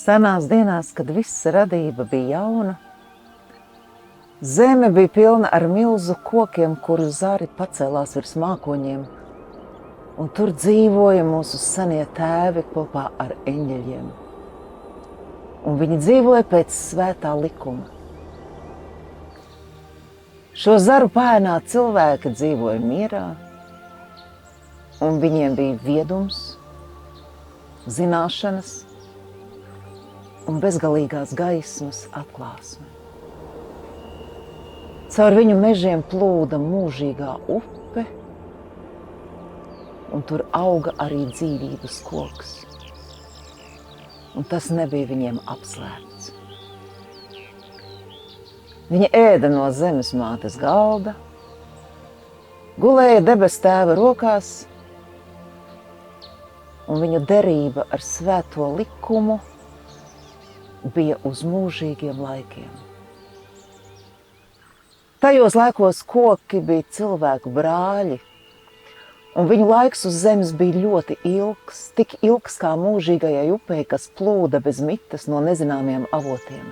Senās dienās, kad visa radība bija jauna, zeme bija pilna ar milzu kokiem, kuru zari pacēlās virs mākoņiem, un tur dzīvoja mūsu senie tēvi kopā ar eņģeļiem. Un viņi dzīvoja pēc svētā likuma. Šo zaru pēnā cilvēki dzīvoja mierā, un viņiem bija viedums, zināšanas un bezgalīgās gaismas atklāsme. Caur viņu mežiem plūda mūžīgā upe, un tur auga arī dzīvības koks. Un tas nebija viņiem apslēpts. Viņi ēda no zemes mātes galda, gulēja debes tēva rokās, un viņu derība ar svēto likumu bija uz mūžīgiem laikiem. Tajos laikos koki bija cilvēku brāļi, un viņu laiks uz zemes bija ļoti ilgs, tik ilgs kā mūžīgajai upei, kas plūda bez mitas no nezināmiem avotiem.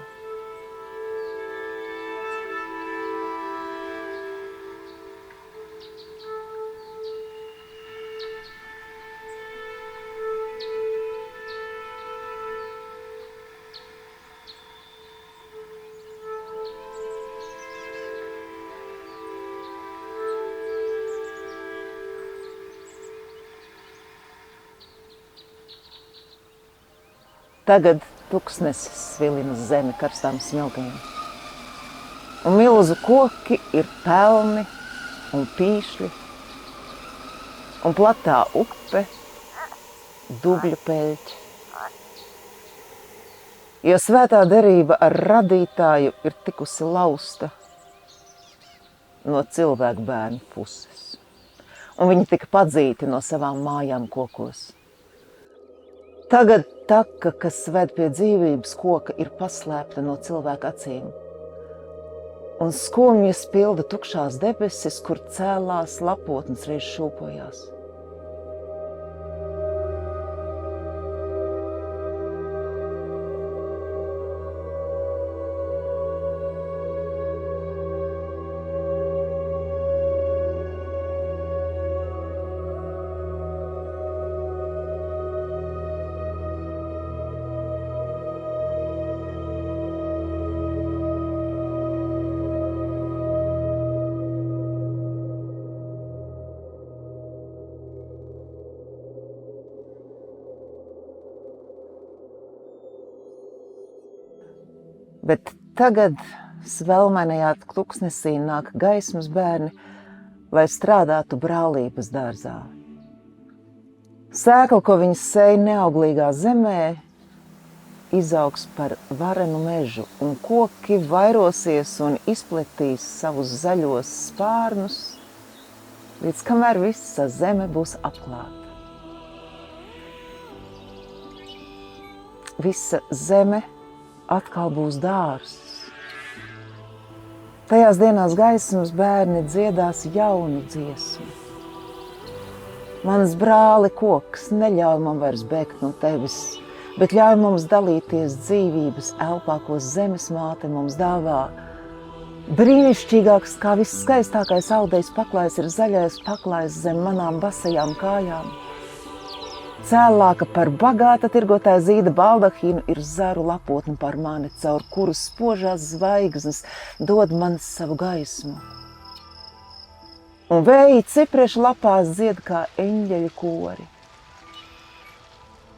Tagad tuksnesis svilina zemi karstām smiltīm, un milzu koki ir pelni un pīšļi, un platā upe dubļu peļķi. Jo svētā derība ar radītāju ir tikusi lausta no cilvēku bērnu puses, un viņi tika padzīti no savām mājām kokos. Tagad taka, kas ved pie dzīvības koka, ir paslēpta no cilvēka acīm, un skumjas pilda tukšās debesis, kur cēlās lapotnes reiz šūpojās. Bet tagad svelmenajā tuksnesī nāk gaismas bērni, lai strādātu brālības dārzā. Sēkla, ko viņi sēja neauglīgā zemē, izaugs par varenu mežu, un koki vairosies un izpletīs savus zaļos spārnus, līdz kamēr visa zeme būs apklāta. Visa zeme atkal būs dārzs. Tajās dienās gaismas bērni dziedās jaunu dziesmu. Mans brāli koks, neļauj man vairs bēgt no tevis, bet ļauj mums dalīties dzīvības elpā, ko zemes māte mums dāvā. Brīnišķīgāks kā viss skaistākais audējs paklājs ir zaļais paklājs zem manām basajām kājām. Cēlāka par bagāta tirgotāja zīda baldahīnu ir zaru lapotne par mani, caur kuru spožās zvaigznes dod man savu gaismu. Un vēji ciprešu lapās dzied kā eņģeļu kori.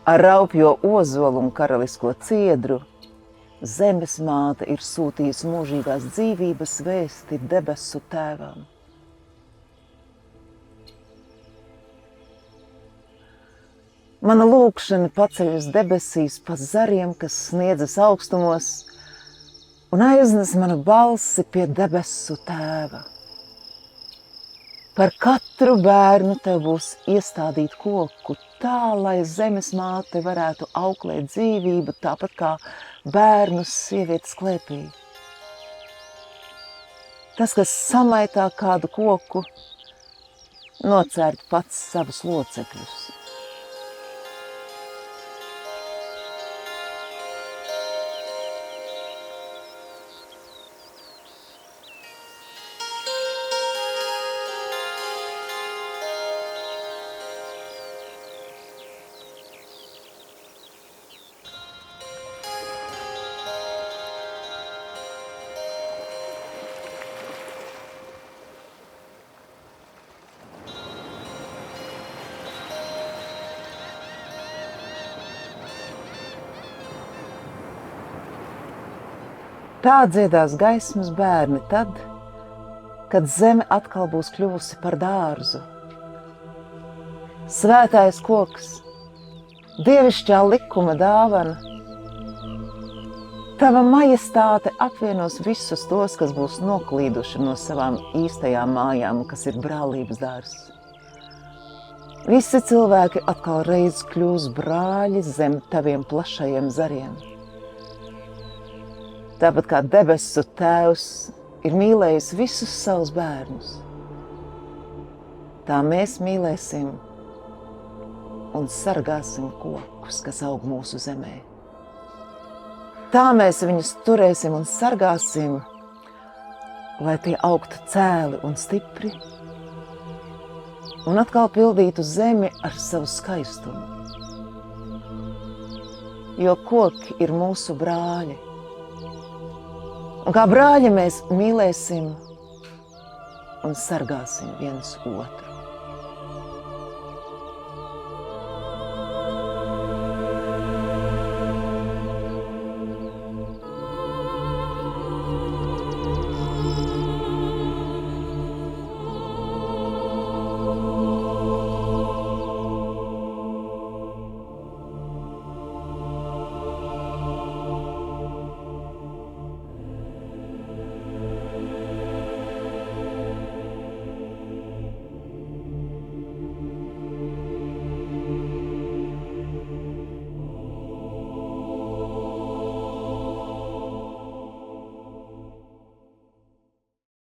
Ar raupjo ozolu un karalisko ciedru zemes māte ir sūtījusi mūžīgās dzīvības vēsti debesu tēvam. Mana lūkšana paceļas debesīs pa zariem, kas sniedzas augstumos, un aiznes manu balsi pie debesu tēva. Par katru bērnu tev būs iestādīt koku tā, lai zemes māte varētu auklēt dzīvību, tāpat kā bērnus sievietes klēpī. Tas, kas samaitā kādu koku, nocērt pats savus locekļus. Tā dziedās gaismas bērni tad, kad zeme atkal būs kļuvusi par dārzu. Svētais koks, dievišķā likuma dāvana, tava majestāte apvienos visus tos, kas būs noklīduši no savām īstajām mājām, kas ir brālības dārzs. Visi cilvēki atkal reiz kļūs brāļi zem taviem plašajiem zariem. Tāpat kā debesu tēvs ir mīlējis visus savus bērnus, tā mēs mīlēsim un sargāsim kokus, kas aug mūsu zemē. Tā mēs viņus turēsim un sargāsim, lai tie augtu cēli un stipri un atkal pildītu zemi ar savu skaistumu. Jo koki ir mūsu brāļi, un kā brāļi mēs mīlēsim un sargāsim viens otru.